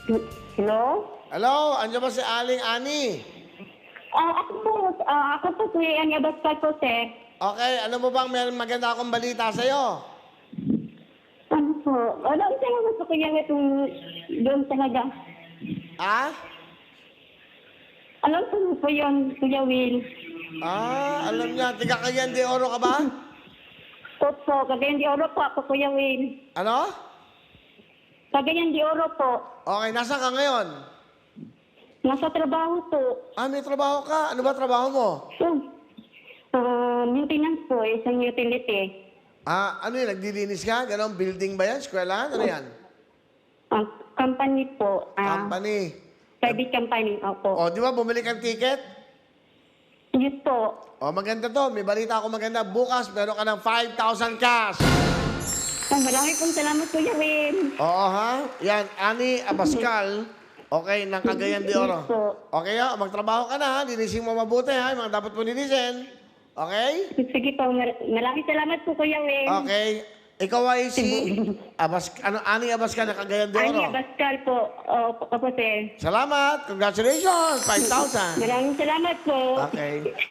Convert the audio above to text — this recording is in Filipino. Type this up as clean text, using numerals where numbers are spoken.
Hello? Hello, andiyan ba si Aling Ani? Ako po si Anya Bascal po, sir. Okay, ano mo bang may maganda akong balita sa'yo? Ano po? Alam ko lang gusto ko yung itong doon talaga. Ah? Alam ko po yun, Kuya Will. Alam niya, tiga Cagayan de Oro ka ba? Opo, Cagayan de Oro po ako, Kuya Will. Ano? Cagayan de Oro po. Okay, nasa ka ngayon? Nasa trabaho po. May trabaho ka. Ano ba trabaho mo? So, maintenance po, isang utility. Ano yun, nagdilinis ka? Ganon, building ba yan? Eskwelahan? Ano yan? Company po. Company. Private company, opo. O, di ba, bumili kang ticket? Yes po. O, maganda to. May balita ako maganda. Bukas, meron ka ng 5,000 cash. Marami pong salamat, Kuya Will. Oo, ha? Yan, Ani Abascal. Okay, ng Cagayan de Oro. Yes po. Okay, ha? Magtrabaho ka na, ha? Linisin mo mabuti, ha? Yung mga dapat mo linisin. Okay? Sige po, maraming salamat po, Kuya Will. Okay. Ikaw ay si Ani Abascal ng Cagayan de Oro. Anya Bascal po. Opo, sir. Salamat. Congratulations. 5,000. Maraming salamat po. Okay.